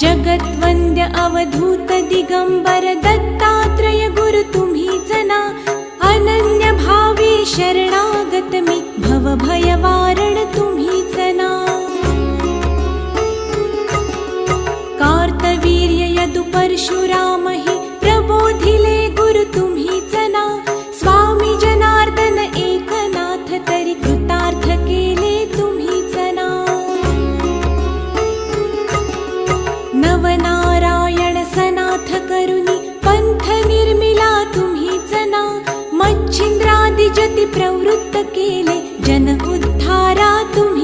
जगद्वन्द्य अवधूत दिगंबर दत्तात्रय गुरु तुम्हीच ना, अनन्य भावे शरणागत मी भवभय वारण तुम्हीच ना। कार्तवीर्य यदु परशुराम हि प्रबोधिले गुरु तुम्हीच ना, स्वामी जनार्दन एकनाथ तरी कृतार्थ केले तुम्हीच ना। नवनारायण सनाथ करुनी पंथ निर्मिला तुम्हीच ना, मच्छिंद्रादि जति प्रवृत्त केले जन उद्धारा तुम्ही